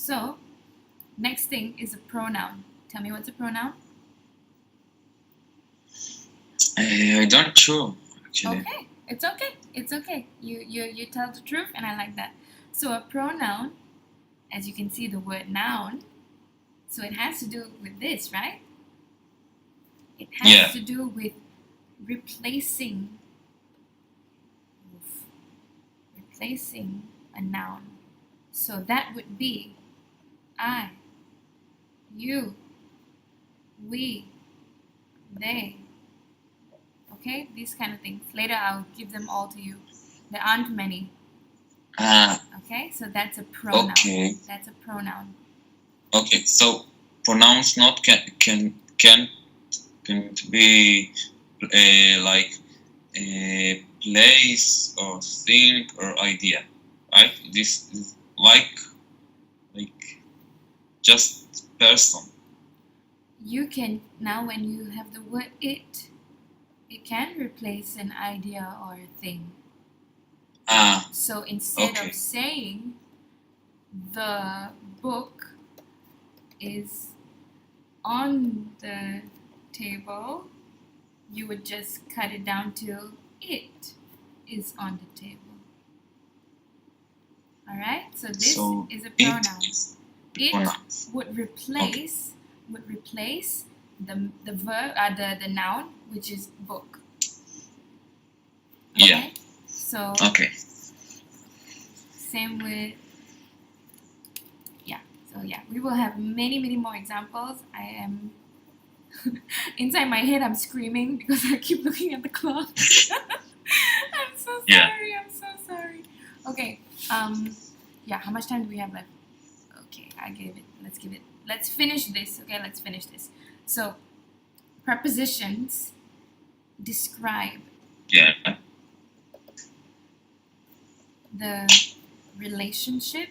So, next thing is a pronoun. Tell me what's a pronoun? I don't sure actually. Okay, it's okay. It's okay. You tell the truth, and I like that. So a pronoun, as you can see, the word noun. So it has to do with this, right? It has Yeah. to do with replacing a noun. So that would be I, you, we, they. Okay, these kind of things. Later I'll give them all to you. There aren't many. Okay, so that's a pronoun. Okay. That's a pronoun. Okay, so pronouns not can't be like a place or thing or idea, right? This is like just person. You can now when you have the word it can replace an idea or a thing. So instead of saying the book is on the table, you would just cut it down to it is on the table. Alright? So this is a pronoun. It would replace the verb the noun, which is book. Okay? Yeah. So same with we will have many more examples. I am inside my head I'm screaming because I keep looking at the clock. I'm so sorry. Okay. How much time do we have left? Okay, let's finish this. Okay, let's finish this. So prepositions describe the relationship.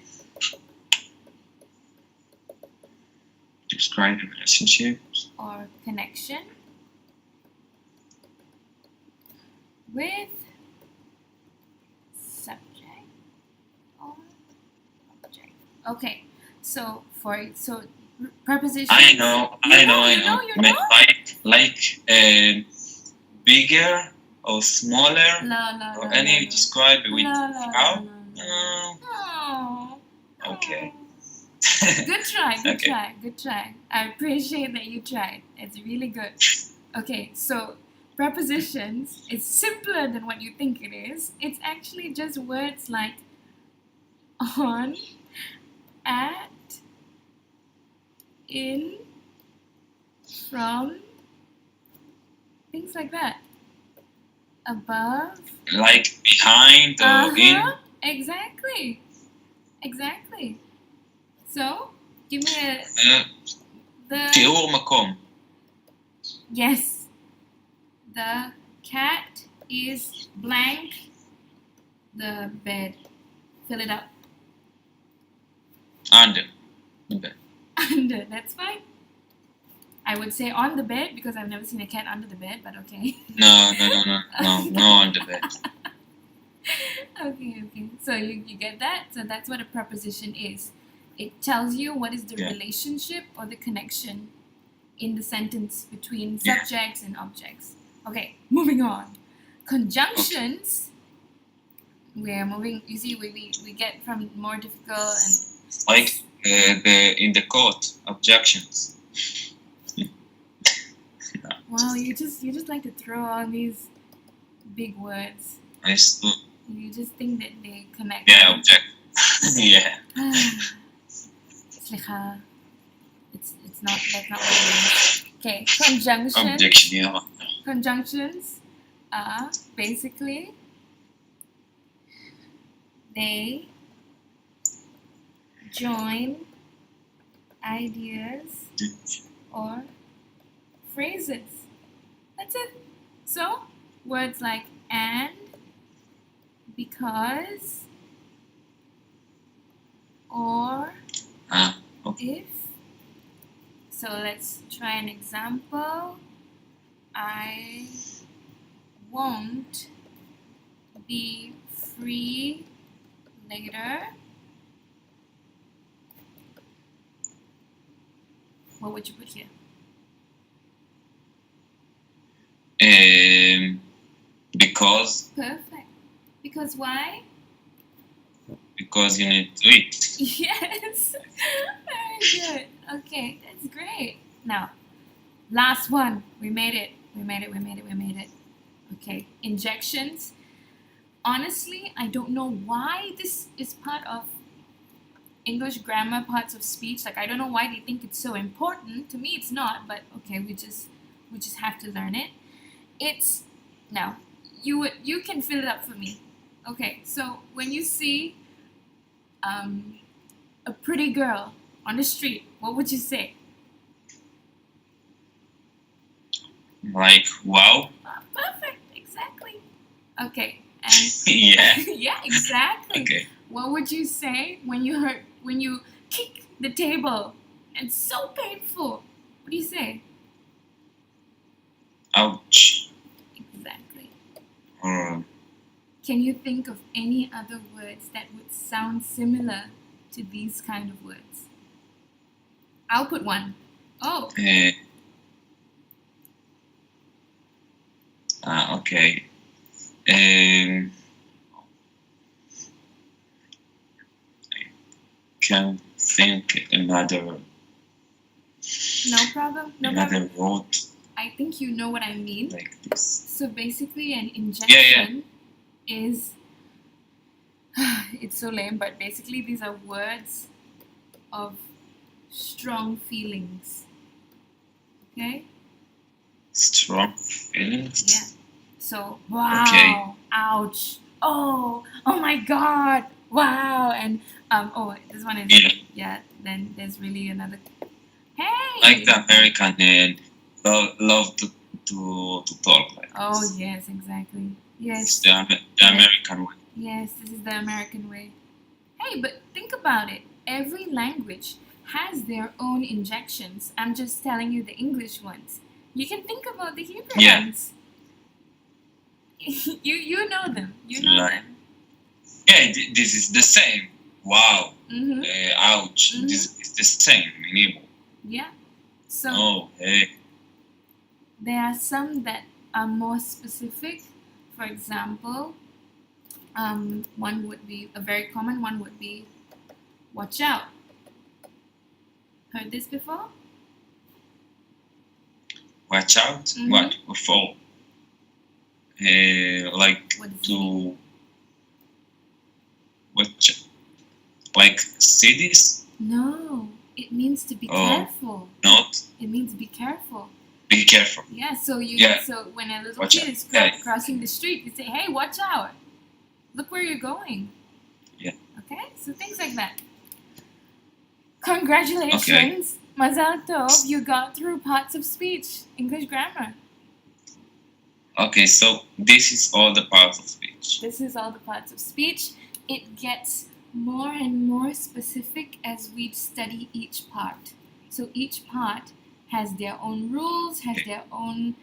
Describe the relationships or connection with subject or object. Okay, so preposition. I know. Like bigger or smaller or any describe with how? No. Okay. Good try. I appreciate that you tried. It's really good. Okay, so prepositions is simpler than what you think it is. It's actually just words like on, at, in, from, things like that. Above. Like behind or in. Exactly. So, give me תיאור מקום. Yes. The cat is blank the bed. Fill it up. Under the bed. Under, that's fine. I would say on the bed because I've never seen a cat under the bed, but okay. No, on the bed. Okay. So you get that? So that's what a preposition is. It tells you what is the relationship or the connection in the sentence between subjects and objects. Okay, moving on. Conjunctions. We're moving. You see, we get from more difficult and like in the court objections. Wow, you just like to throw on these big words. You just think that they connect. Yeah, object. Yeah. Slicha. It's not. That's not what it is. Okay, conjunctions. Objection, yeah. Conjunctions are basically they join ideas or phrases. That's it. So words like and, because, or if. So let's try an example. I won't be free later What would you put here? Because. Perfect. Because why? Because you need to eat. Yes. Very good. Okay, that's great. Now, last one. We made it. We made it. We made it. We made it. Okay, injections. Honestly, I don't know why this is part of English grammar parts of speech. Like, I don't know why they think it's so important. To me, it's not. But okay, we just have to learn it. It's now. You can fill it up for me. Okay, so when you see a pretty girl on the street, what would you say? Like, wow. Perfect, exactly. Okay, and Yeah. yeah, exactly. Okay. What would you say when you kick the table? It's so painful. What do you say? Ouch. Exactly. Or Can you think of any other words that would sound similar to these kind of words? I'll put one. Oh, okay. Can think another no problem. No another problem. word I think you know what I mean. like this. So basically, an injection is. It's so lame, but basically, these are words of strong feelings. Okay? Strong feelings. Yeah. So, wow. Okay. Ouch. Oh my god. Wow. And, oh, this one is. Yeah, then there's really another. Hey! Like the American love to talk like Oh, this. yes, exactly. Yes. It's the American way. Yes, this is the American way. Hey, but think about it. Every language has their own injections. I'm just telling you the English ones. You can think about the Hebrew ones. you know them. You know them. Yeah, this is the same. Wow. Mm-hmm. Ouch. Mm-hmm. This is the same in Hebrew. Yeah. So. Oh, hey. There are some that are more specific. For example, one would be a very common one would be watch out. Heard this before? Watch out? Mm-hmm. What? For? Like to watch, like cities? No, it means to be careful. Not? It means be careful. Be careful. Yeah, so so when a little watch kid is crossing the street, you say, hey, watch out. Look where you're going. Yeah. Okay, so things like that. Congratulations. Okay. Mazal tov, you got through parts of speech, English grammar. Okay, so this is all the parts of speech. This is all the parts of speech. It gets more and more specific as we study each part. So each part has their own rules, has their own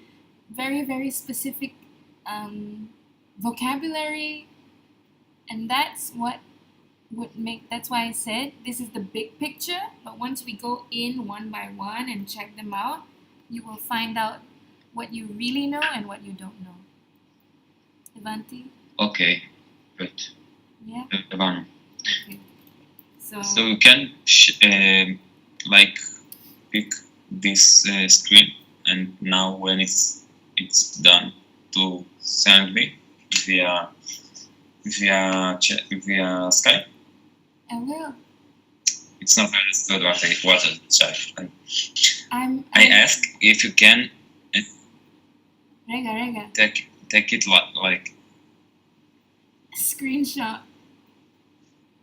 very, very specific vocabulary. And that's what would make, that's why I said this is the big picture. But once we go in one by one and check them out, you will find out what you really know and what you don't know. Ivanti? Okay, good. Yeah? Ivana. Okay. So you can like pick this screen, and now when it's done, to send me via Skype. I will. It's not understood what I chat. I ask if you can. Rega. Take it like screenshot.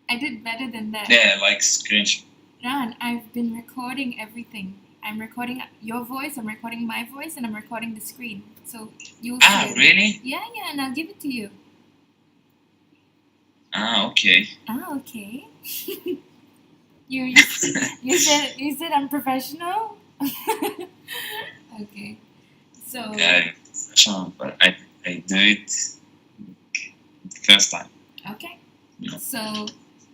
I did better than that. Yeah, like screenshot. Ran, I've been recording everything. I'm recording your voice, I'm recording my voice, and I'm recording the screen. So you'll see it. Really? Yeah, and I'll give it to you. Okay. Okay. you said I'm professional? Okay. So yeah, but I do it the first time. Okay. No. So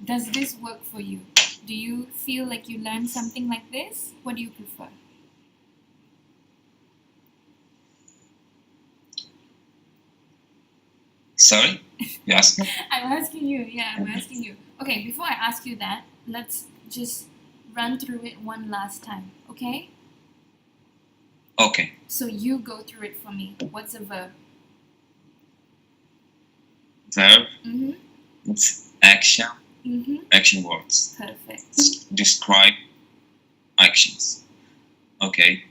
does this work for you? Do you feel like you learned something like this? What do you prefer? Sorry, you asked me. I'm asking you. Yeah, I'm asking you. Okay, before I ask you that, let's just run through it one last time. Okay? Okay. So you go through it for me. What's a verb? Verb. Mm-hmm. It's action. Mm-hmm. Action words. Perfect. Describe actions. Okay.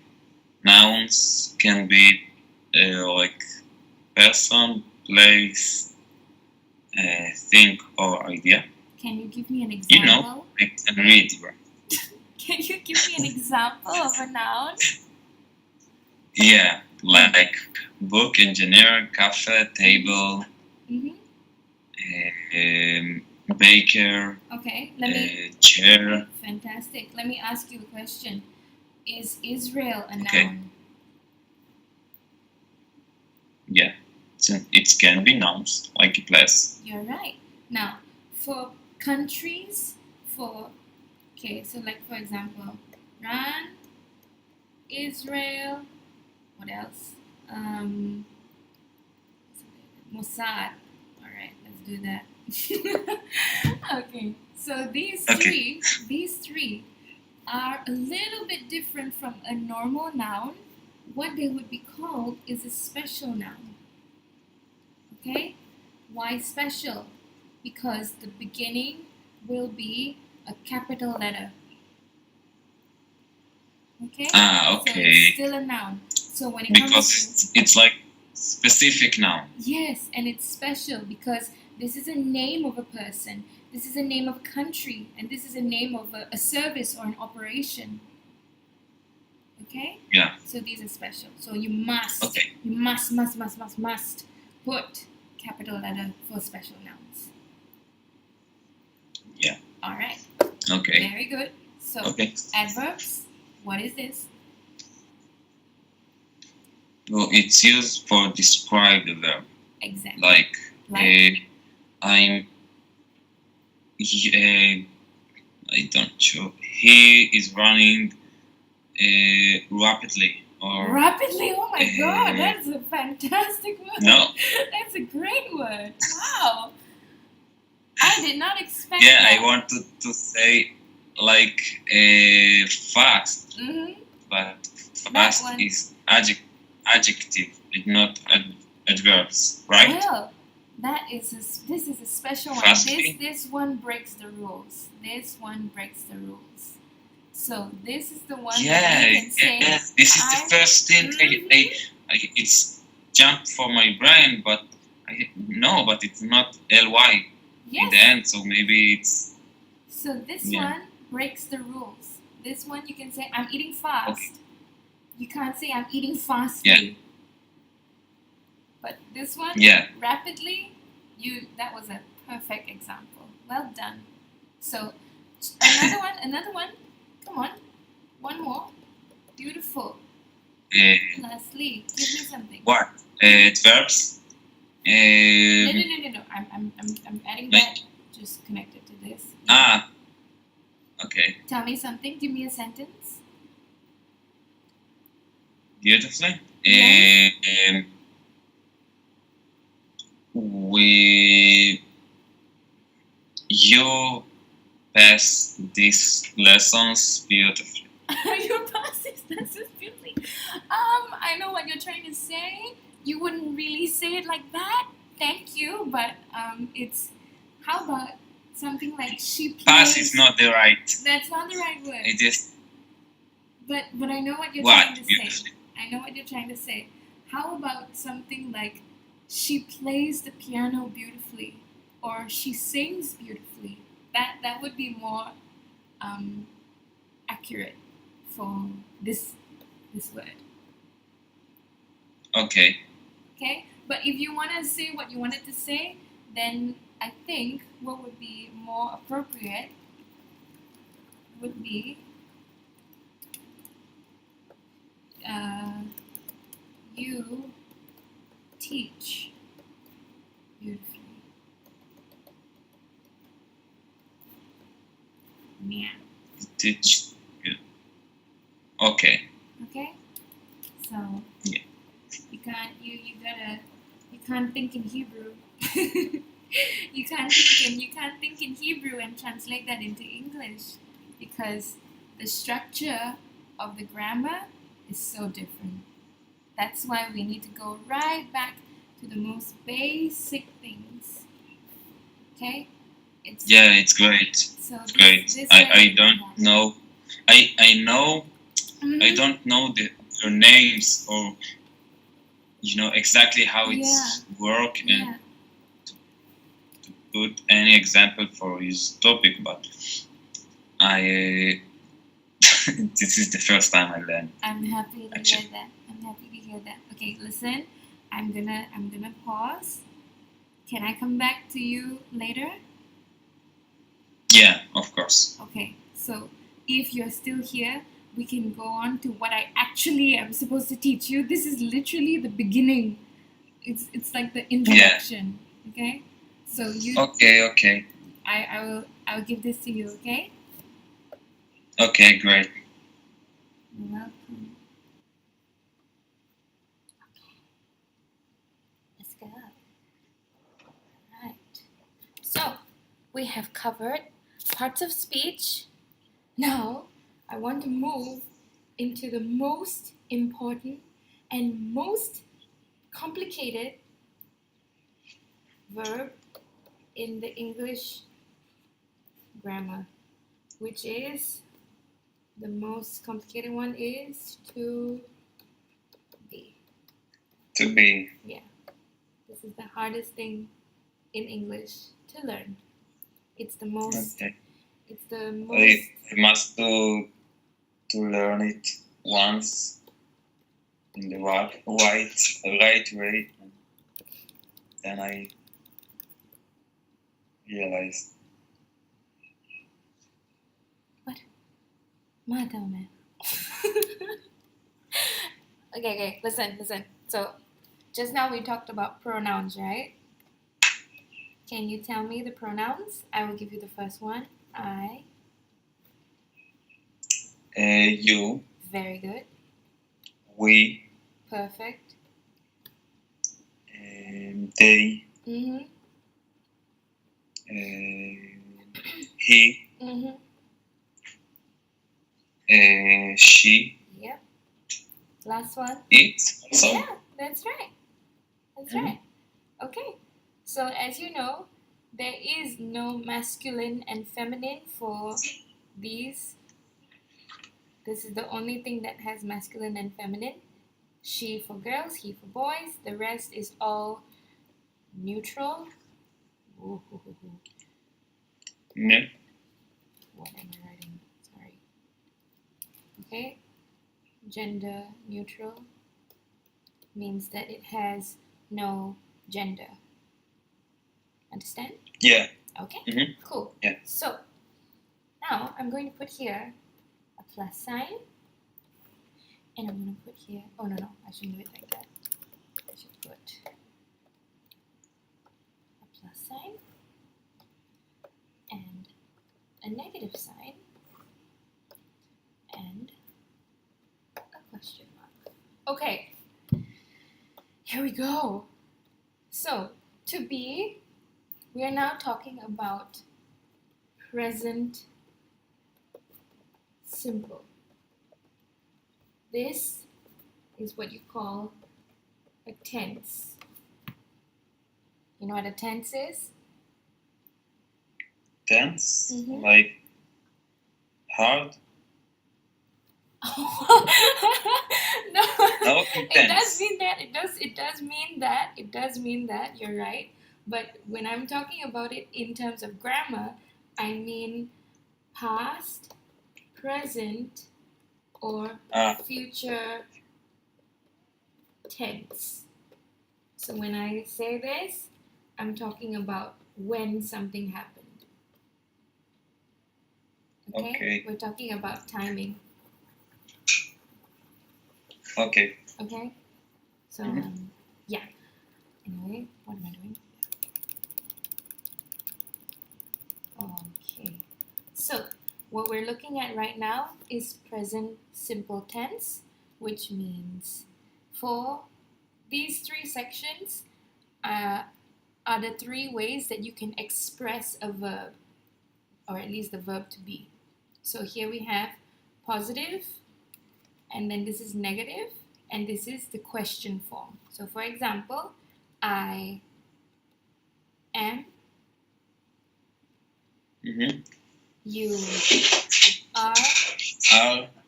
Nouns can be like person, place, thing, or idea. Can you give me an example? You know, I can read, right? Can you give me an example of a noun? Yeah, like book, engineer, cafe, table, Mm-hmm. baker, Okay, let me. chair. Fantastic. Let me ask you a question. Is Israel a Okay. noun? Yeah, it can be nouns, like a place. You're right. Now, for countries, okay, so like for example, Iran, Israel, what else? Mossad. All right, let's do that. Okay, so these three are a little bit different from a normal noun. What they would be called is a special noun. Okay? Why special? Because the beginning will be a capital letter. Okay? Okay. So it's still a noun. So when it comes because it's like specific noun. Yes, and it's special because this is a name of a person, this is a name of a country, and this is a name of a service or an operation. Okay? Yeah. So these are special. So you must, Okay. you must put capital letter for special nouns. Yeah. All right. Okay. Very good. So Okay. adverbs. What is this? Well, it's used for describe the verb. Exactly. Like? I'm. I don't know. He is running rapidly. Or rapidly. Oh my god, that's a fantastic word. No. That's a great word. Wow. I did not expect Yeah, that. I wanted to say like fast, but fast is adjective, it's not adverbs, right? Well, this is a special one. This one breaks the rules. This one breaks the rules. So this is the one that you can say. Yeah. This is the first thing it's jumped for my brain, but but it's not ly in the end, so maybe it's. So this one breaks the rules. This one you can say I'm eating fast. Okay. You can't say I'm eating fastly. Yeah. But this one, rapidly, that was a perfect example. Well done. So another one. Come on, one more. Beautiful. Lastly, give me something. What? Verbs. No. I'm adding that. Just connected to this. Okay. Tell me something. Give me a sentence. Beautifully. Yes. You pass these lessons beautifully. You pass these lessons beautifully. I know what you're trying to say. You wouldn't really say it like that. Thank you, but it's. How about something like she plays? Pass is not the right. That's not the right word. It is. But I know what you're trying to say. I know what you're trying to say. How about something like she plays the piano beautifully, or she sings beautifully? That would be more accurate for this word. Okay. Okay, but if you want to say what you wanted to say, then I think what would be more appropriate would be you teach beautifully. Yeah. Teach. Yeah. Okay. Okay. So. Yeah. You can't think in Hebrew. you can't think in Hebrew and translate that into English because the structure of the grammar is so different. That's why we need to go right back to the most basic things. Okay? It's great. So it's great. I don't know. I know. Mm-hmm. I don't know their names or exactly how it's work and to put any example for his topic, but I this is the first time I learned. I'm happy to hear that. Okay, listen. I'm gonna pause. Can I come back to you later? Yeah, of course. Okay, so if you're still here, we can go on to what I actually am supposed to teach you. This is literally the beginning. It's like the introduction. Yeah. Okay? So you Okay. I'll give this to you, okay? Okay, great. You're welcome. Okay. Let's go. Right. So we have covered parts of speech. Now I want to move into the most important and most complicated verb in the English grammar, which is the most complicated one is to be. To be. Yeah. This is the hardest thing in English to learn. It's the most. Okay. It's the most. I must to learn it once in the right way. Then I realized. What? Madame. Okay, listen. So, just now we talked about pronouns, right? Can you tell me the pronouns? I will give you the first one. I. You. Very good. We. Perfect. They. Mm-hmm. He. Mm-hmm. She. Yep. Last one. It. Also. Yeah, that's right. That's right. Okay. So as you know, there is no masculine and feminine for these. This is the only thing that has masculine and feminine. She for girls, he for boys. The rest is all neutral. No. What am I writing? Sorry. Okay. Gender neutral means that it has no gender. Understand? Yeah. Okay. Mm-hmm. Cool. Yeah. So now I'm going to put here a plus sign, and I'm going to put here. Oh no, I shouldn't do it like that. I should put a plus sign and a negative sign and a question mark. Okay. Here we go. So to be, we are now talking about present simple. This is what you call a tense. You know what a tense is? Tense? Mm-hmm. Like hard? No, intense. It does mean that. It does mean that. You're right. But when I'm talking about it in terms of grammar, I mean past, present, or future tense. So when I say this, I'm talking about when something happened. Okay? We're talking about timing. Okay. So, yeah. Anyway, what am I doing? Okay. So, what we're looking at right now is present simple tense, which means for these three sections are the three ways that you can express a verb, or at least the verb to be. So here we have positive, and then this is negative, and this is the question form. So for example, I am, you are,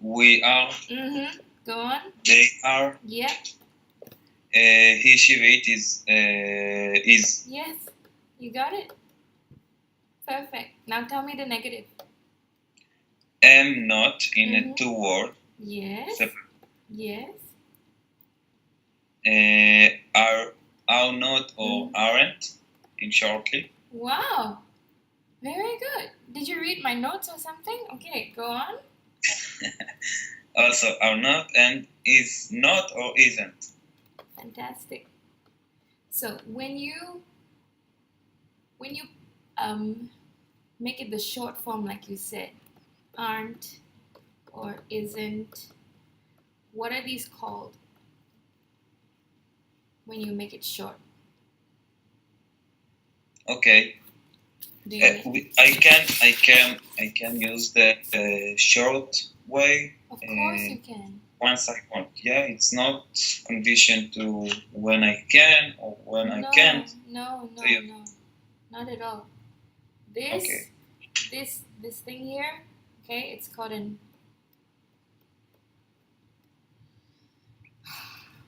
we are, go on, they are, yep, he, she, it is. Yes, you got it. Perfect. Now tell me the negative. Am not in a two word. Yes. Yes. Are not or aren't in shortly. Wow. Very good. Did you read my notes or something? Okay, go on. Also are not and is not or isn't. Fantastic. So when you make it the short form like you said, aren't or isn't, what are these called when you make it short? Okay. I can use the short way. Of course you can. Once I want. Yeah, it's not conditioned to when I can or when I can't. No, not at all. This thing here, okay, it's called an.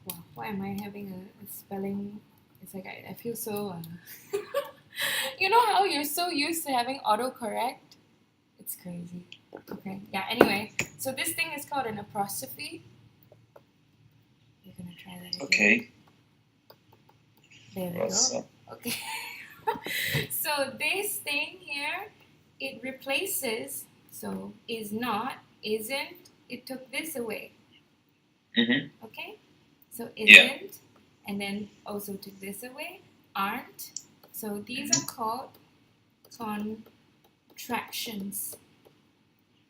Wow, why am I having a spelling? It's like I feel so. You know how you're so used to having autocorrect? It's crazy. Okay, yeah, anyway. So this thing is called an apostrophe. You're gonna try that again. Okay. There we go. Okay. So this thing here, it replaces, so is not, isn't, it took this away. Okay? So isn't, and then also took this away, aren't. So these are called contractions.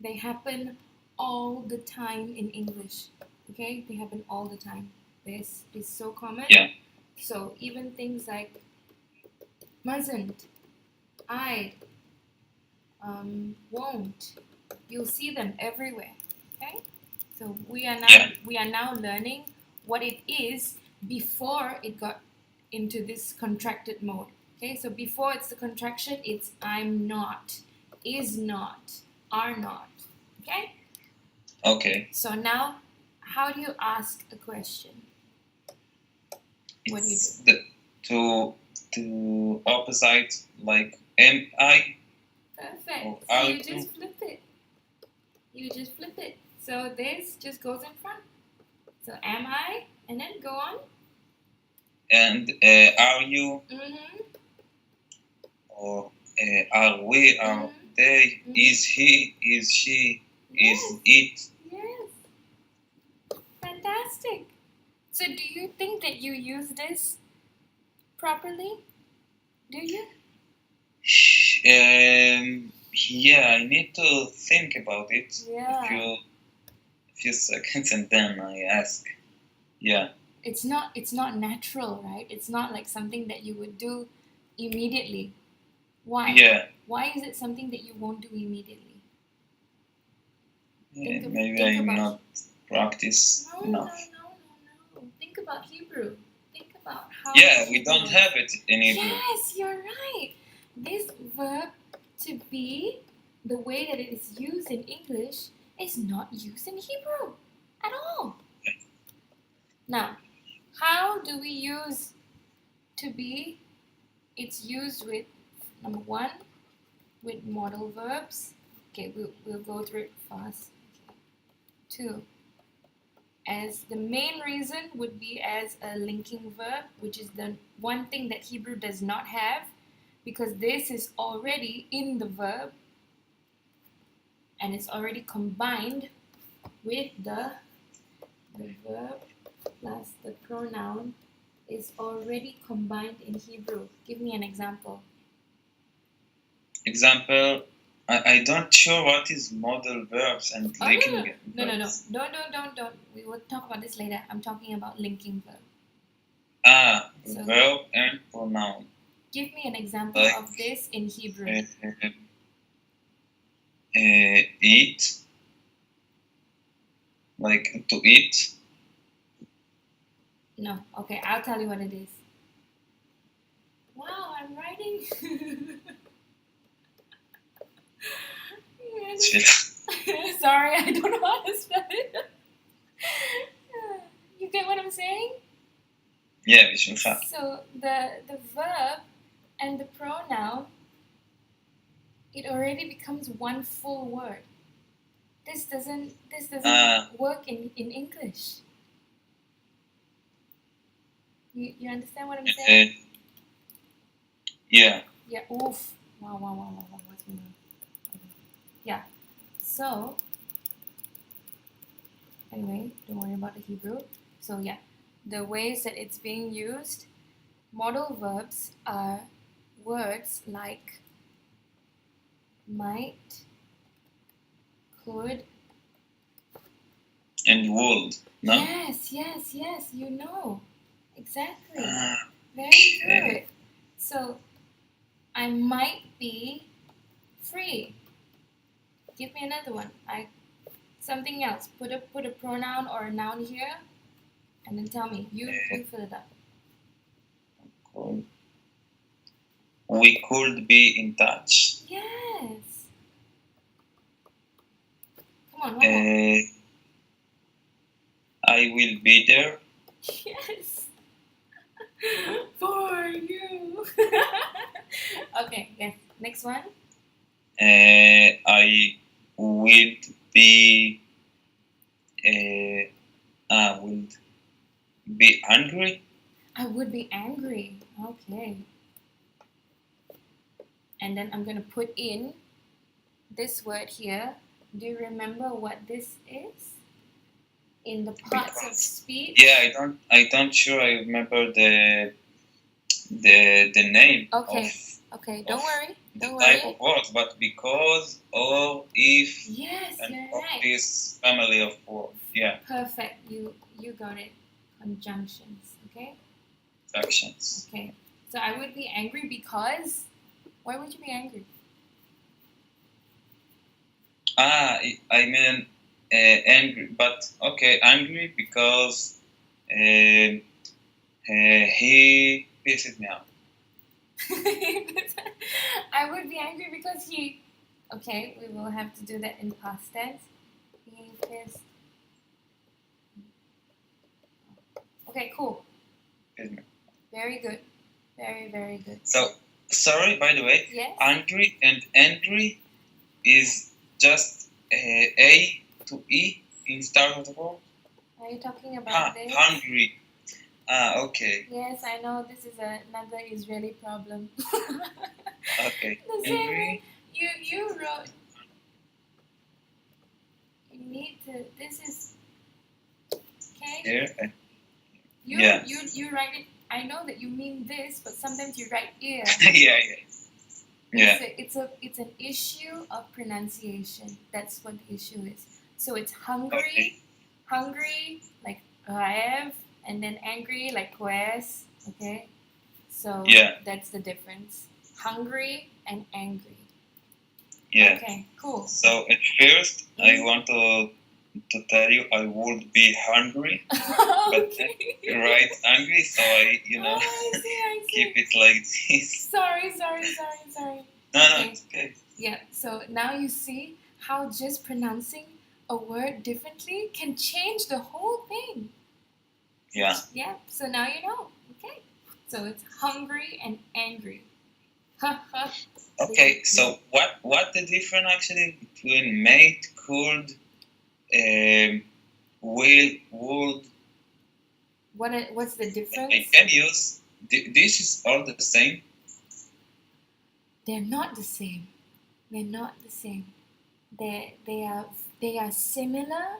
They happen all the time in English. Okay? They happen all the time. This is so common. Yeah. So even things like mustn't, I, won't, you'll see them everywhere. Okay? So we are now learning what it is before it got into this contracted mode. Okay, so before it's the contraction, it's I'm not, is not, are not. Okay? Okay. So now, how do you ask a question? What do you do? To opposite, like am I? Perfect. So you just flip it. You just flip it. So this just goes in front. So am I? And then go on. And are you? Or are we? Are they? Is he? Is she? Yes. Is it? Yes. Fantastic. So do you think that you use this properly? Do you? Yeah, I need to think about it. Yeah. A few seconds, and then I ask. Yeah. It's not natural, right? It's not like something that you would do immediately. Why? Yeah. Why is it something that you won't do immediately? Maybe I'm not practice enough. No. Think about Hebrew. Think about how. Yeah, we don't have it in Hebrew. Yes, you're right. This verb to be, the way that it is used in English, is not used in Hebrew at all. Now, how do we use to be? It's used with, number one, with modal verbs. Okay, we'll go through it fast. 2, as the main reason would be as a linking verb, which is the one thing that Hebrew does not have, because this is already in the verb and it's already combined with the verb plus the pronoun is already combined in Hebrew. Give me an example. Example, I don't sure what is modal verbs and linking verbs. No. Don't. We will talk about this later. I'm talking about linking verb. Verb and pronoun. Give me an example of this in Hebrew. Eat. Like to eat. No. Okay, I'll tell you what it is. Wow, I'm writing. Sorry, I don't know how to spell it. You get what I'm saying? Yeah, בשבילך. So the verb and the pronoun, it already becomes one full word. This doesn't work in English. You understand what I'm saying? Yeah. Yeah. Oof. Wow. What's going on? Okay. Yeah. So anyway, don't worry about the Hebrew. So yeah, the ways that it's being used, modal verbs are words like might, could, and would. No? Yes. You know exactly. Very good. So I might be free. Give me another one. Something else. Put a pronoun or a noun here, and then tell me. You fill it up. Cool. We could be in touch. Yes. Come on, one more. I will be there. Yes. For you. Okay. Yes. Next one. I would be. Would be angry. I would be angry. Okay. And then I'm gonna put in this word here. Do you remember what this is? In the parts of speech? Yeah, I don't sure I remember the name. Okay, don't worry. Type of words, but because, or, if, yes, and you're of right. this family of words. Yeah. Perfect. You got it. Conjunctions. Okay. Conjunctions. Okay. So I would be angry because. Why would you be angry? I mean angry, but okay, angry because he pisses me off. I would be angry because he. Okay, we will have to do that in past tense. He pissed. Okay, cool. Very good. Very good. So, sorry, by the way, yes? Angry and angry is just A to E in start of the word. Are you talking about this? Hungry. Okay. Yes, I know this is another Israeli problem. Okay. The same way you wrote. You need to. This is. Okay. Here. You write it. I know that you mean this, but sometimes you write ear. Yeah. It's an issue of pronunciation. That's what the issue is. So it's hungry, like raev, and then angry like koes. Okay, so that's the difference. Hungry and angry. Yeah. Okay, cool. So at first, I want to tell you I would be hungry, okay. But right angry, so I I see. keep it like this. Sorry. No, it's okay. Yeah, so now you see how just pronouncing a word differently can change the whole thing. Yeah. Yeah, so now you know. Okay. So it's hungry and angry. Okay, so what the difference actually between mate, could, will, would? What's the difference? I can use this is all the same. They're not the same. They are similar,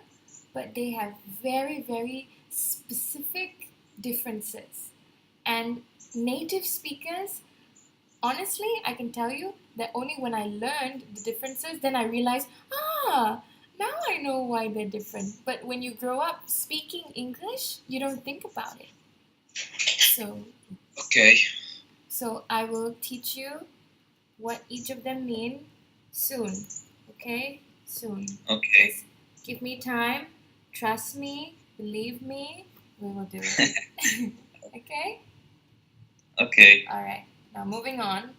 but they have very, very specific differences. And native speakers honestly, I can tell you that only when I learned the differences, then I realized, now I know why they're different. But when you grow up speaking English, you don't think about it. Okay. So I will teach you what each of them mean soon. Okay? Soon. Okay. Just give me time. Trust me. Believe me. We will do it. Okay? Okay. All right. Now moving on.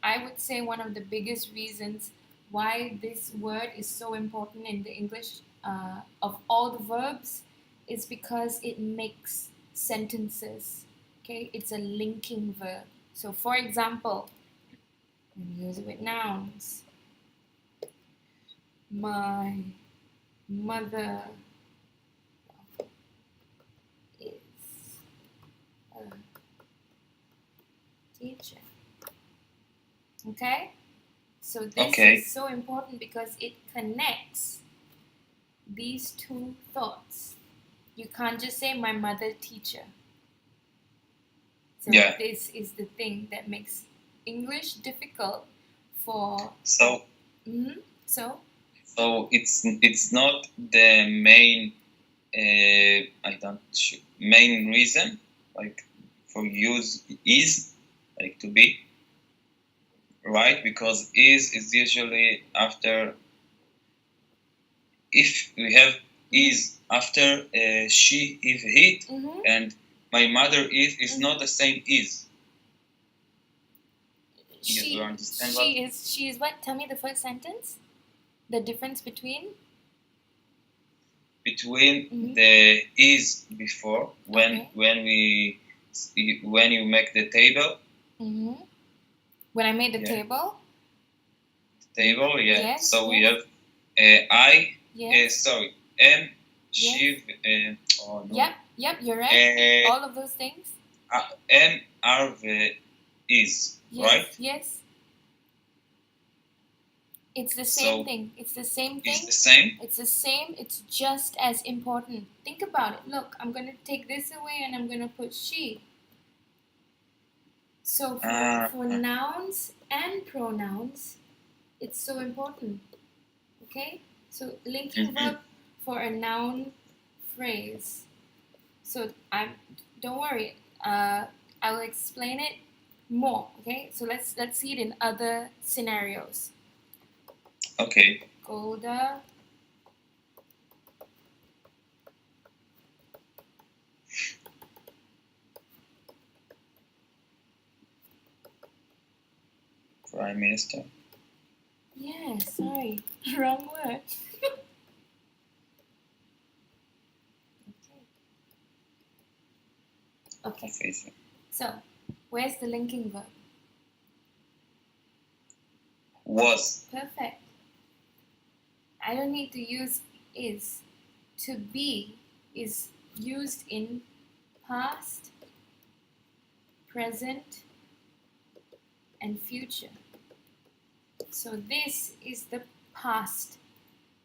I would say one of the biggest reasons why this word is so important in the English of all the verbs is because it makes sentences. Okay, it's a linking verb. So, for example, we use it with nouns. My mother is a teacher. Okay, so this is so important because it connects these two thoughts. You can't just say my mother teacher. So this is the thing that makes English difficult for. So it's not the main main reason like for use is like to be right, because is usually after, if we have is after she if hit, and my mother is not the same is. You understand she is what? Tell me the first sentence. The difference between the is before when you make the table. When I made the table. Table, yeah. Yes, so we have I. Sorry, M. Shiv. Oh no. Yep. You're right. All of those things. M. Arv is right. Yes. It's the same thing. It's the same thing. It's the same? It's the same. It's just as important. Think about it. Look, I'm going to take this away and I'm going to put she. So for nouns and pronouns, it's so important. Okay? So linking verb for a noun phrase. So don't worry. I will explain it more. Okay? So let's see it in other scenarios. Okay. Golda Prime Minister. Yeah, sorry. Wrong word. Okay. So, where's the linking verb? Was. Perfect. I don't need to use is. To be is used in past, present, and future. So this is the past.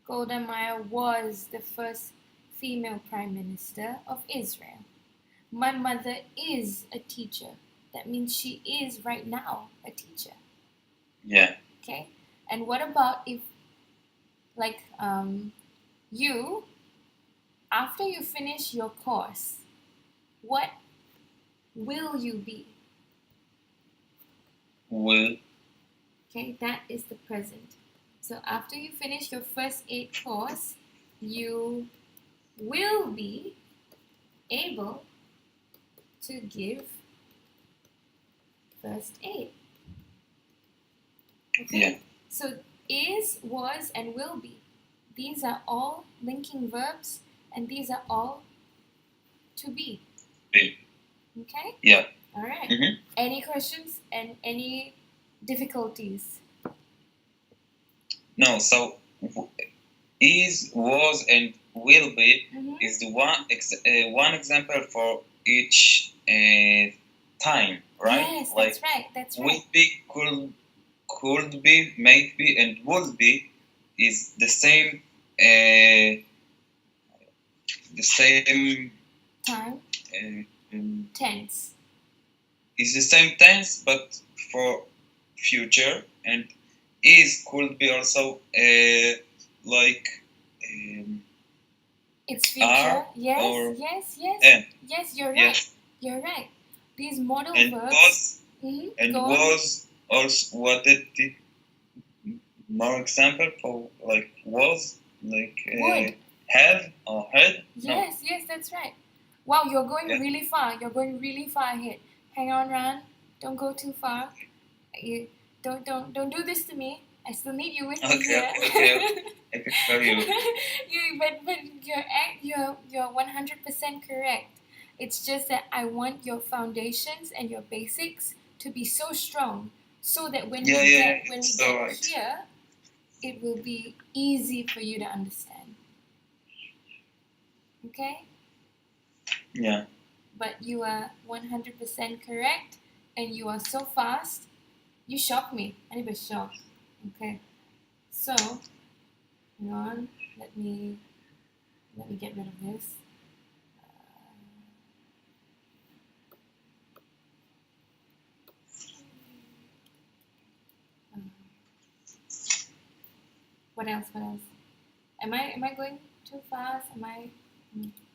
Golda Meir was the first female prime minister of Israel. My mother is a teacher. That means she is right now a teacher. Yeah. Okay. And what about if, like, you, after you finish your course, what will you be? Will. Okay, that is the present. So after you finish your first aid course, you will be able to give first aid. Okay? Yeah. So is, was, and will be. These are all linking verbs, and these are all to be. Okay? Yeah. All right. Any questions and any difficulties? No. So is, was, and will be is the one example for each time, right? Yes, that's right. That's right. Will be, could be, might be, and would be is the same. The same time. Tense. is the same tense but for future, and is could be also like it's future. are Yes, or yes, yes. and. Yes, you're right. Yes. You're right. These modal And verbs. was and Go was on. Also what did more example for like was like Would. have or had? Yes, yes, that's right. Wow, you're going Yeah. really far. You're going really far ahead. Hang on, Ran. Don't go too far. You don't do this to me. I still need you with me here. Okay. I can tell you. But you're 100% correct. It's just that I want your foundations and your basics to be so strong, so that when we get here, it will be easy for you to understand. Okay? Yeah. But you are 100% correct, and you are so fast. You shock me. I was shocked. Okay. So, hang on. Let me get rid of this. What else? What else? Am I going too fast? Am I?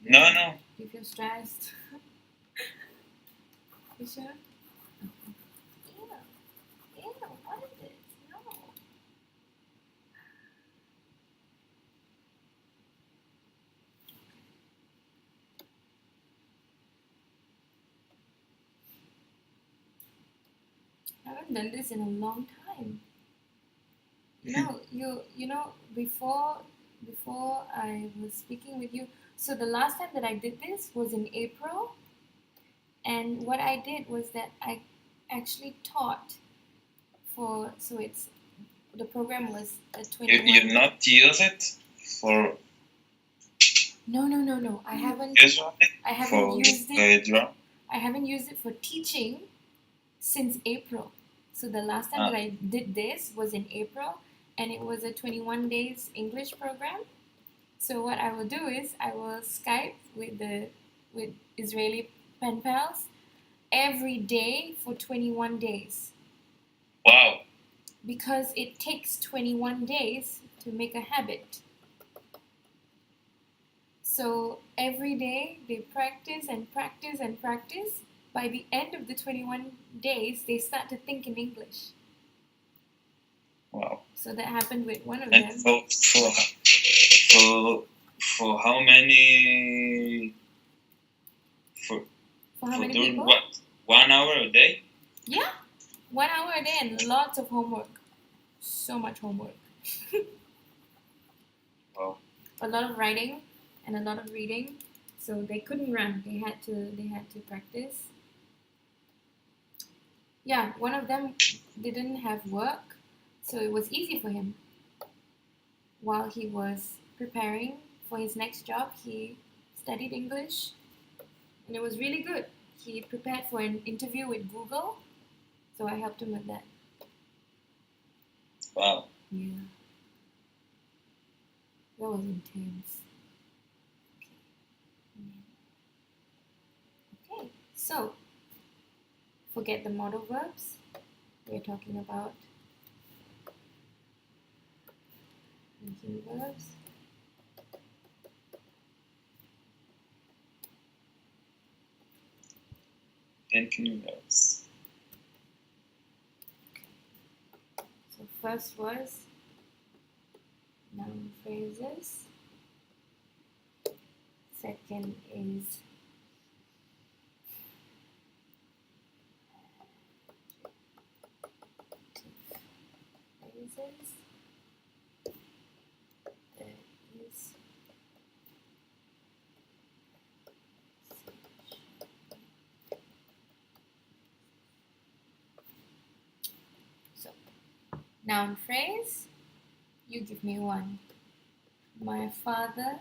No. Do you feel stressed? You sure? Ew, what is this? No. I haven't done this in a long time. You know before I was speaking with you. So the last time that I did this was in April, and what I did was that I actually taught for. So it's the program was a 21. You not use it for. No. I haven't used it. I haven't used it for teaching since April. So the last time that I did this was in April, and it was a 21 days English program. So what I will do is I will Skype with Israeli pen pals every day for 21 days. Wow. Because it takes 21 days to make a habit. So every day they practice and practice and practice. By the end of the 21 days, they start to think in English. Wow. So that happened with one of and them. For how many? For how many people? What? 1 hour a day? Yeah, 1 hour a day and lots of homework. So much homework. Wow. A lot of writing and a lot of reading. So they couldn't run. They had to practice. Yeah, one of them didn't have work, so it was easy for him. While he was preparing for his next job, he studied English, and it was really good. He prepared for an interview with Google, so I helped him with that. Wow. Yeah. That was intense. Okay, so forget the modal verbs. We're talking about linking verbs. Linking verbs. So first was noun phrases. Second is phrases. Third is so noun phrase. You give me one. My father.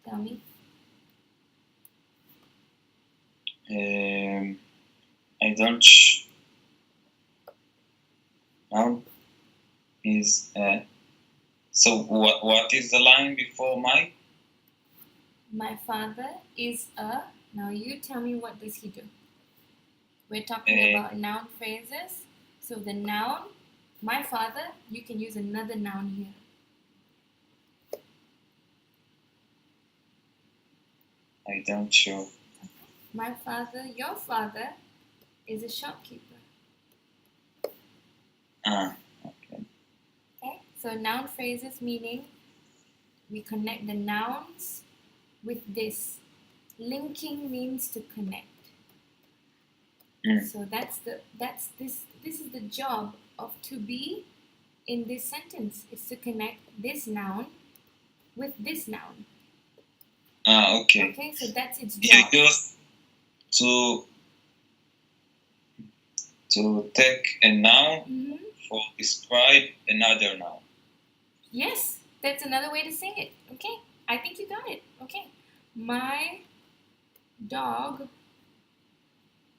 Tell me. I don't. Noun is. So what is the line before my? My father is a. Now you tell me, what does he do? We're talking about noun phrases. So the noun, my father, you can use another noun here. I don't sure. My father, your father, is a shopkeeper. Okay. Okay, so noun phrases meaning we connect the nouns with this. Linking means to connect. So this is the job of to be in this sentence. Is to connect this noun with this noun. Okay. Okay, so that's its job. Just to take a noun for describe another noun. Yes, that's another way to say it. Okay, I think you got it. Okay, my dog.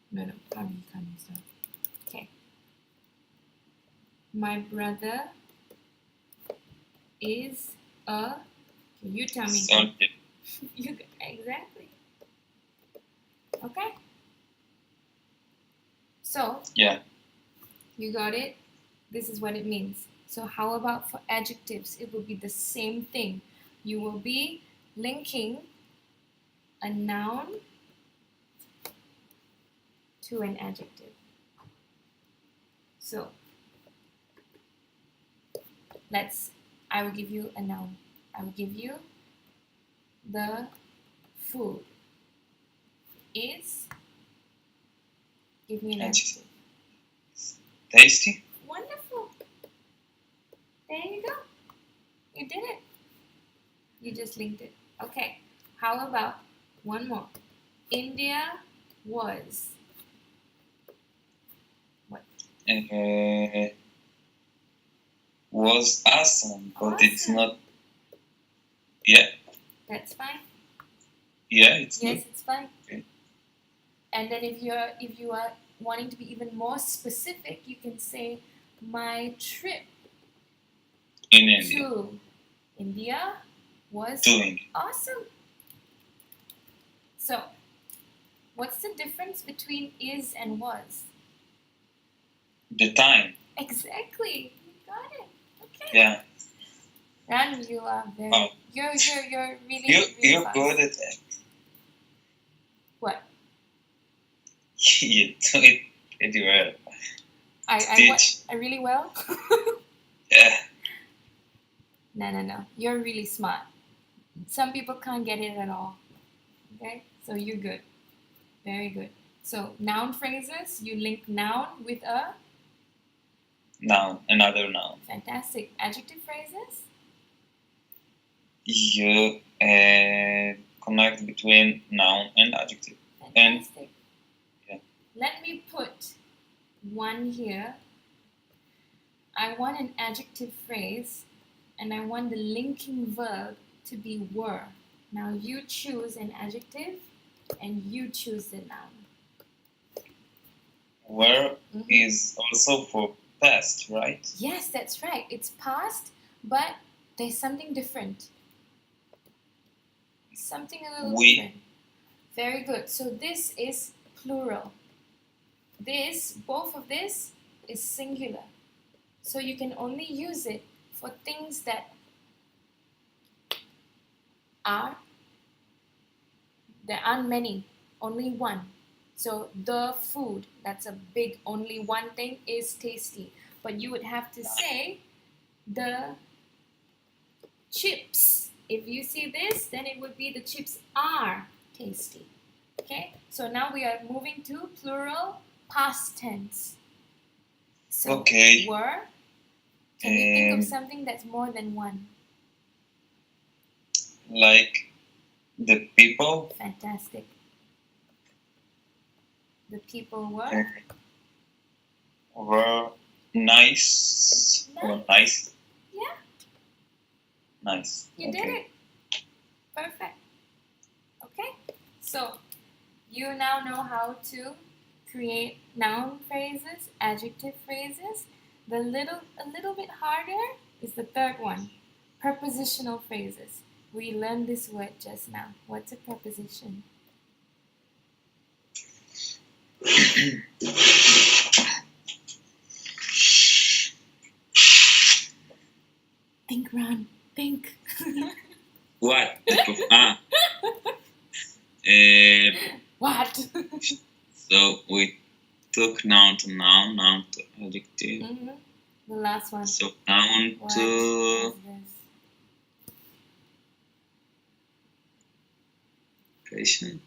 No, can't use that. Okay, my brother is a. You tell me. Soldier. You exactly. Okay. So. Yeah. You got it? This is what it means. So how about for adjectives? It will be the same thing. You will be linking a noun to an adjective. So I will give you a noun. I will give you the food is. Give me an adjective. Tasty. Wonderful. There you go. You did it. You just linked it. Okay. How about one more? India was. What? Was awesome, but it's not. Yeah. That's fine. Yeah, it's yes, good. It's fine. Okay. And then if you are wanting to be even more specific, you can say my trip in India. To India was Doing. Awesome. So, what's the difference between is and was? The time. Exactly. You got it. Okay. Yeah. Ran, you are very. Oh. You're really. You're fast. good at that. What? You do it pretty well. I really well. Yeah. No. You're really smart. Some people can't get it at all. Okay? So you're good. Very good. So noun phrases, you link noun with a noun, another noun. Fantastic. Adjective phrases? You connect between noun and adjective. Fantastic. Yeah. Let me put one here. I want an adjective phrase and I want the linking verb to be were. Now you choose an adjective and you choose the noun. Were is also for past, right? Yes, that's right. It's past, but there's something different. Something a little different. Very good. So this is plural. Both of this is singular. So you can only use it for things that there aren't many, only one. So the food, that's a big only one thing, is tasty. But you would have to say the chips. If you see this, then it would be the chips are tasty. Okay, so now we are moving to plural past tense. So were. Can you think of something that's more than one? Like the people. Fantastic. The people were nice. Nice. Yeah. Nice. You did it. Perfect. Okay. So you now know how to create noun phrases, adjective phrases. A little bit harder is the third one, prepositional phrases. We learned this word just now. What's a preposition? Think, Ron. Think. What? What? So we took noun to noun, noun to adjective. Mm-hmm. The last one. So noun What to is this? question.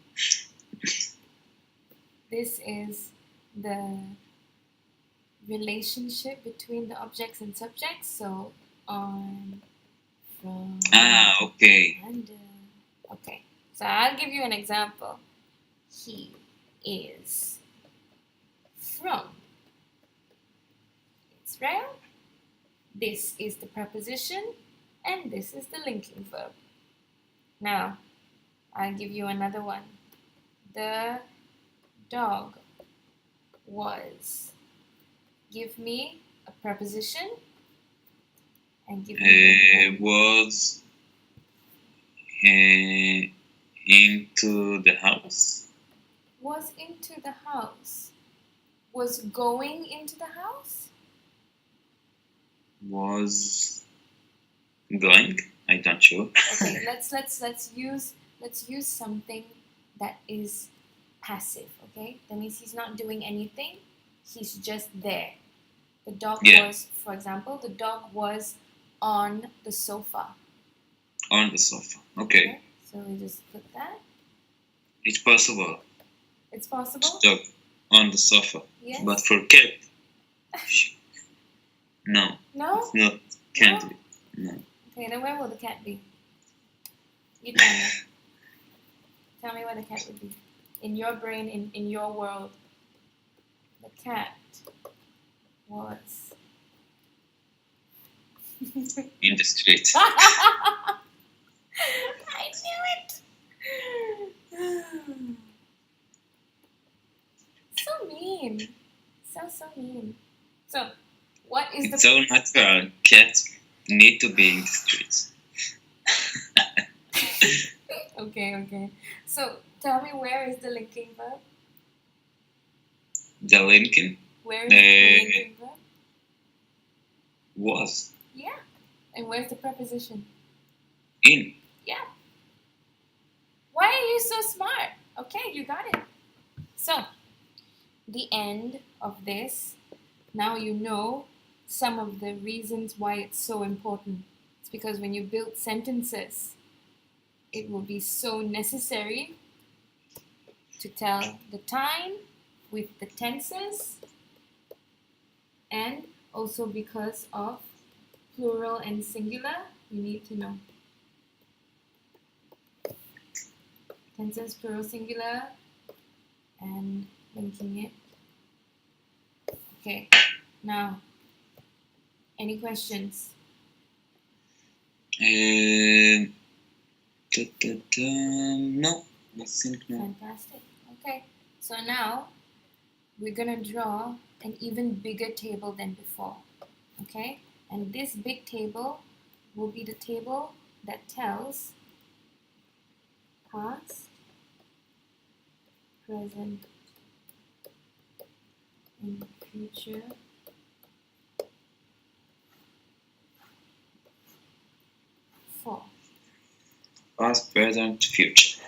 This is the relationship between the objects and subjects. So on, from, Okay. under. Okay. So I'll give you an example. He is from Israel. This is the preposition, and this is the linking verb. Now, I'll give you another one. The dog was. Give me a preposition and give me Was into the house. Was into the house. Was going into the house. Was going. I'm not sure. Okay, let's use something that is passive. Okay, that means he's not doing anything. He's just there. The dog was, for example, the dog was on the sofa. On the sofa. Okay. So we just put that. It's possible. It's possible. Dog on the sofa. Yes. But for cat. No. No. It's not. Can't be. No. Okay, then where will the cat be? You tell me. Tell me where the cat would be. In your brain, in your world. The cat was in the street. I knew it. So mean. So mean. So, what is it's so natural. Cats need to be in the streets. Okay. So, tell me, where is the linking verb? The linking? Where is the linking verb? Was. Yeah. And where's the preposition? In. Yeah. Why are you so smart? Okay, you got it. So, the end of this, now you know some of the reasons why it's so important. It's because when you build sentences, it will be so necessary to tell the time with the tenses, and also because of plural and singular, you need to know. Tenses, plural, singular, and linking it. Okay, now, any questions? No, I think no. Fantastic. Okay, so now we're gonna draw an even bigger table than before. Okay, and this big table will be the table that tells past, present, and future. For past, present, future.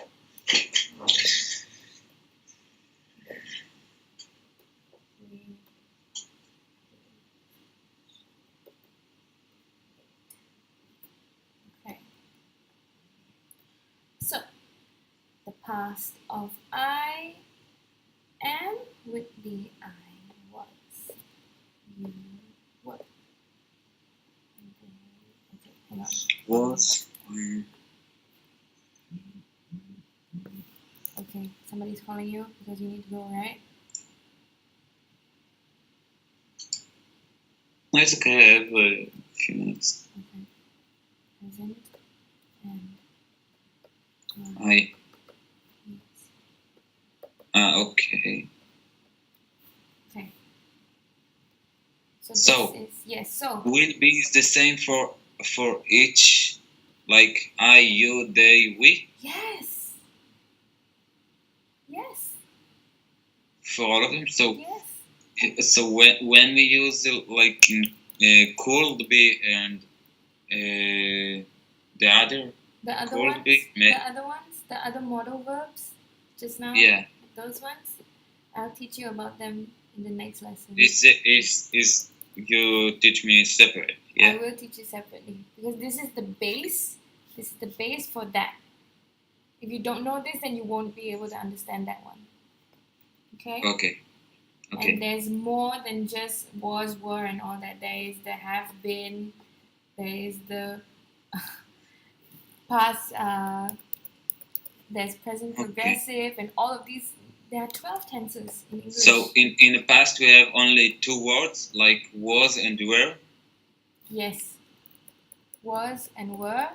Okay. So the past of I am would be I was. You were. Okay, hang on. Was. Okay, somebody's calling you because you need to go, right? No, it's okay, I have a few minutes. Okay. Present and I. Okay. Okay. So So this is, yes, so will be the same for each, like I, you, they, we? yes. For all of them. So yes. so when we use like could be and the other The other could ones, be the other modal verbs, just now. Yeah. Those ones, I'll teach you about them in the next lesson. Is you teach me separate? Yeah. I will teach you separately because this is the base. This is the base for that. If you don't know this, then you won't be able to understand that one. Okay. Okay. Okay. And there's more than just was, were, and all that. There is the have been. There is the past. There's present progressive, and all of these. There are 12 tenses in English. So in the past we have only two words like was and were. Yes. Was and were.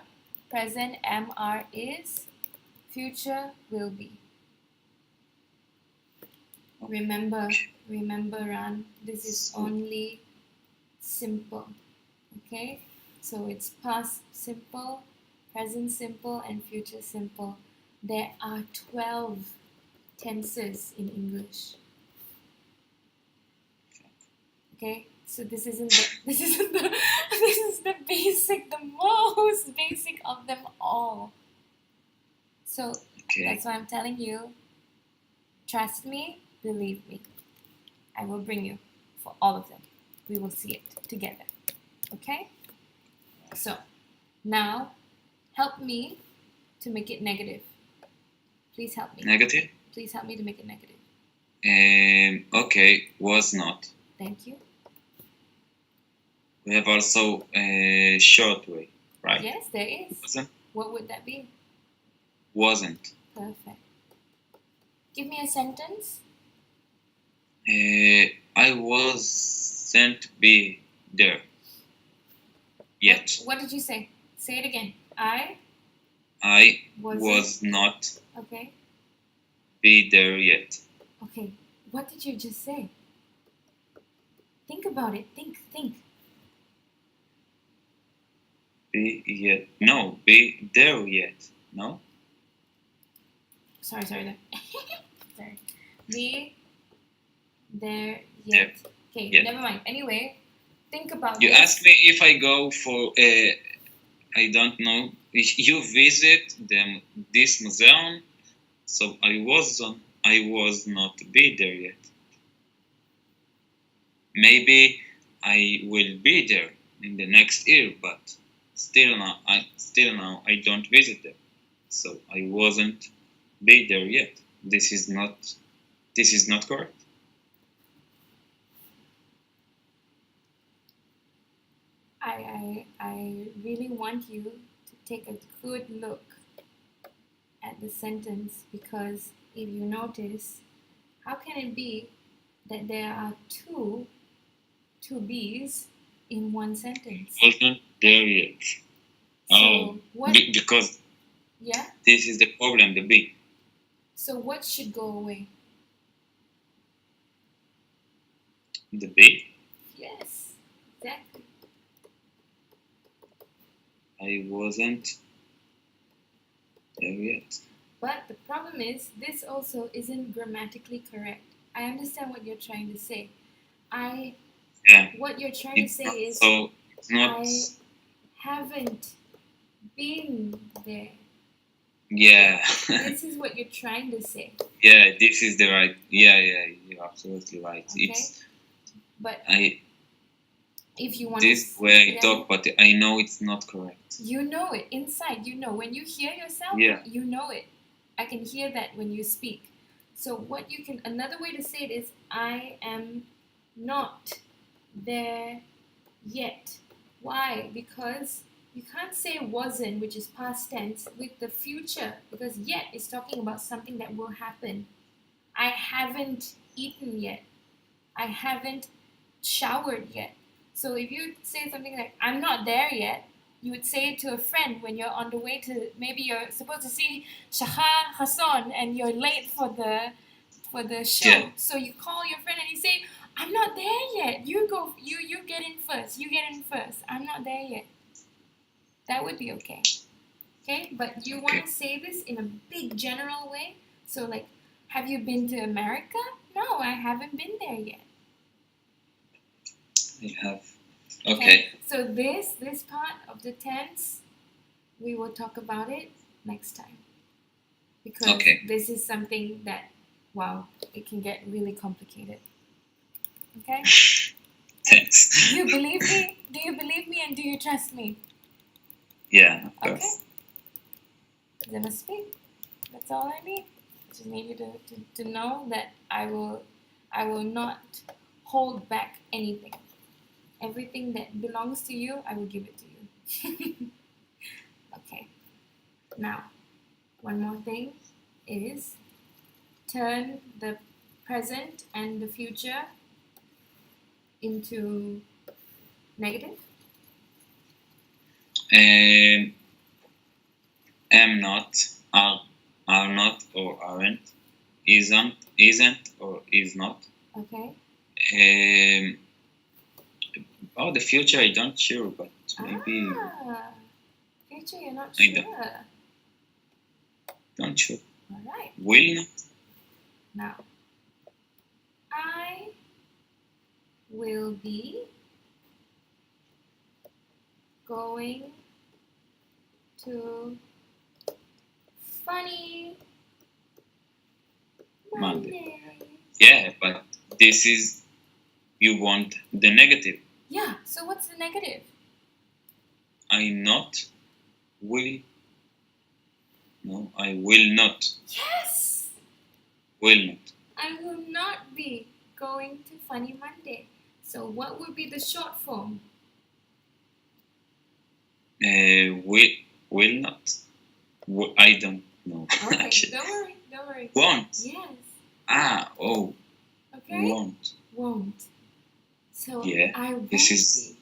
Present am, are, is. Future will be. Remember, Ran. This is only simple. Okay? So it's past simple, present simple, and future simple. There are 12 tenses in English. Okay? So this is the basic, the most basic of them all. So that's why I'm telling you, trust me, believe me. I will bring you for all of them. We will see it together. Okay? So, now, help me to make it negative. Please help me. Negative? Please help me to make it negative. Okay, was not. Thank you. We have also a short way, right? Yes, there is. Wasn't? What would that be? Wasn't. Perfect. Give me a sentence. I wasn't be there yet. What did you say? Say it again. I was not okay. Be there yet. Okay. What did you just say? Think about it. Think. Be yet. No, be there yet. No? Sorry. Sorry. Be there yet. Okay, never mind. Anyway, think about You asked me if I go for I don't know. You visit this museum, so I was not be there yet. Maybe I will be there in the next year, but still now I don't visit them, so I wasn't be there yet. This is not correct. I really want you to take a good look at the sentence, because if you notice, how can it be that there are two B's in one sentence? Wasn't there yet. So what? Because yeah. This is the problem, the B. So what should go away? The B? Yes, exactly. I wasn't there yet. But the problem is, this also isn't grammatically correct. I understand what you're trying to say. What you're trying to say is, so it's not. I haven't been there. Yeah. This is what you're trying to say. Yeah, this is the right. Yeah, you're absolutely right. Okay. But if you want this way I talk, but I know it's not correct. You know it inside. You know when you hear yourself. Yeah. You know it. I can hear that when you speak. So another way to say it is, I am not there yet. Why? Because you can't say wasn't, which is past tense, with the future, because yet is talking about something that will happen. I haven't eaten yet. I haven't showered yet. So if you say something like, I'm not there yet, you would say it to a friend when you're on the way to, maybe you're supposed to see Shahan Hassan and you're late for the show. Yeah. So you call your friend and you say, I'm not there yet. You get in first. You get in first. I'm not there yet. That would be okay. Okay? But you want to say this in a big general way. So like, have you been to America? No, I haven't been there yet. I have. Okay. So this part of the tense, we will talk about it next time. Because this is something that, wow, it can get really complicated. Okay? Thanks. Do you believe me? Do you believe me and do you trust me? Yeah, of course. Okay. Then I speak. That's all I need. I just need you to know that I will not hold back anything. Everything that belongs to you, I will give it to you. Okay. Now, one more thing is turn the present and the future into negative. Am not, are not or aren't, isn't or is not. Okay. About the future, I don't sure, but maybe. Future, you're not sure. Don't sure. All right. Will not. Now, I will be going to funny Monday. Yeah, but this is, you want the negative. Yeah, so what's the negative? I not will. No, I will not. Yes! Will not. I will not be going to Funny Monday. So what would be the short form? Will not. I don't know. Okay, don't worry. Won't. Yes. Oh. Okay. Won't. So yeah, I won't this is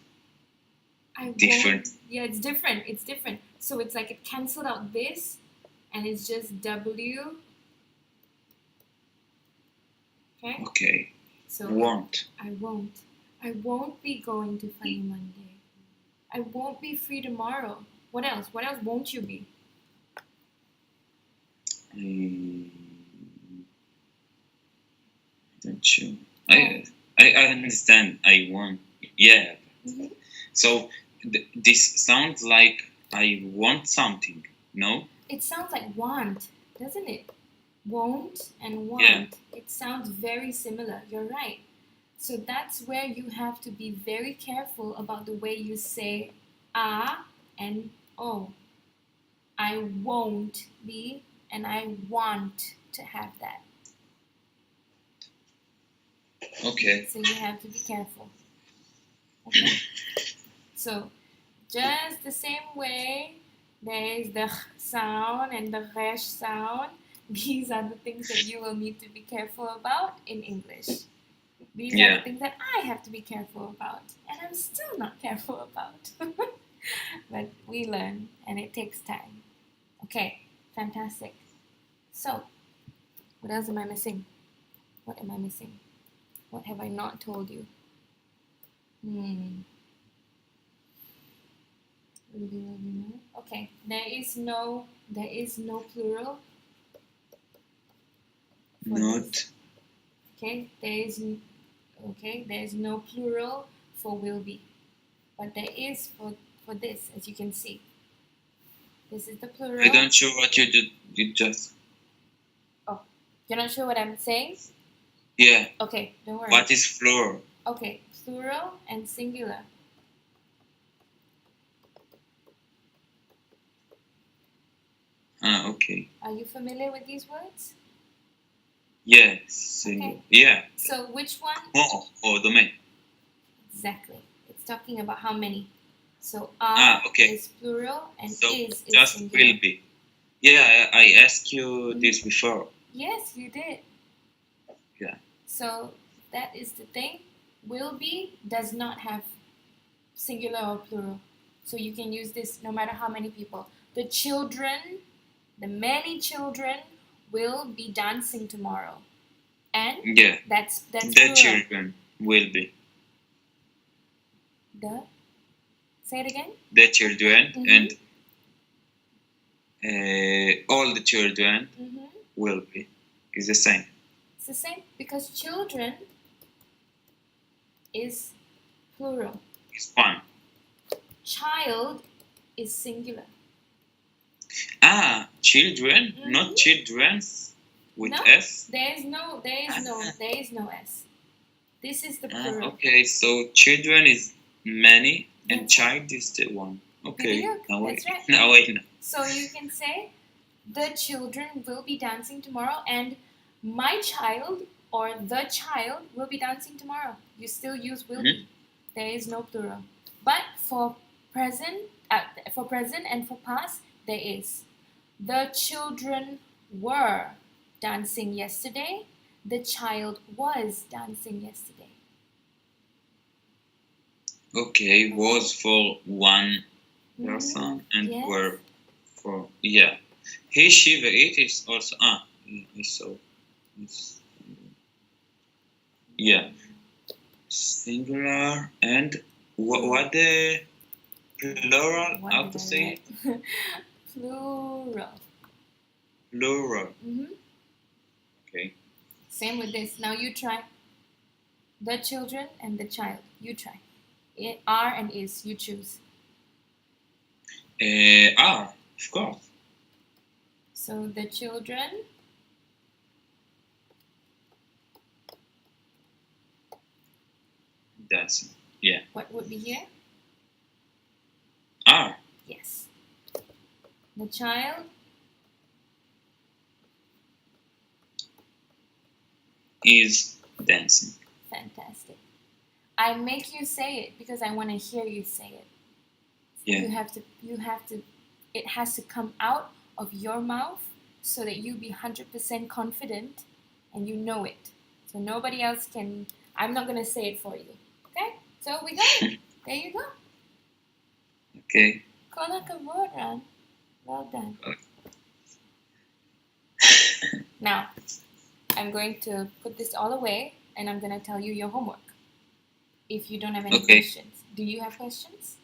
be. I different. Won't. Yeah, it's different. So it's like it cancelled out this, and it's just W. Okay. Okay. So won't. I won't be going to Funny Monday. I won't be free tomorrow. What else? What else won't you be? I don't sure. I understand. I want. Yeah. Mm-hmm. So this sounds like I want something. No. It sounds like want, doesn't it? Won't and want. Yeah. It sounds very similar. You're right. So that's where you have to be very careful about the way you say and o. I won't be and I want to have that. Okay. So you have to be careful. Okay. So just the same way there is the sound and the resh sound. These are the things that you will need to be careful about in English. These are the things that I have to be careful about, and I'm still not careful about. But we learn, and it takes time. Okay, fantastic. So, what else am I missing? What am I missing? What have I not told you? Okay, there is no plural. Not. This. Okay, there is no plural for will be, but there is for this, as you can see. This is the plural. I don't sure what you did. You just. Oh, you're not sure what I'm saying? Yeah. Okay, don't worry. What is plural? Okay, plural and singular. Okay. Are you familiar with these words? Yes. Okay. Yeah. So which one? Oh, domain. Exactly. It's talking about how many. So okay. is plural and so is just singular. Will be. Yeah, I asked you this before. Yes, you did. Yeah. So that is the thing. Will be does not have singular or plural. So you can use this no matter how many people. The children, the many children will be dancing tomorrow. And that's the plural. Children will be. Say it again. The children and all the children will be is the same. It's the same because children is plural. It's one. Child is singular. Children, not children's with no, S. There is no S. This is the plural. Okay, so children is many and child is the one. Okay, that's right. Now I know. So you can say the children will be dancing tomorrow, and my child or the child will be dancing tomorrow. You still use will be. There is no plural. But for present and for past, there is. The children were dancing yesterday. The child was dancing yesterday. Okay, was for one person and were for he, she, the, it is also I saw. Singular and what the plural? How to say it? Plural. Plural. Okay. Same with this. Now you try. The children and the child. You try. Are and is. You choose. Are, of course. So the children dancing. What would be here? Are. Yes. The child is dancing. Fantastic. I make you say it because I want to hear you say it. You have to it has to come out of your mouth so that you be 100% confident and you know it. So nobody else can. I'm not going to say it for you. Okay? So we got it. There you go. Okay. Kola kavod, Ran. Well done. Now, I'm going to put this all away and I'm going to tell you your homework. If you don't have any questions. Do you have questions?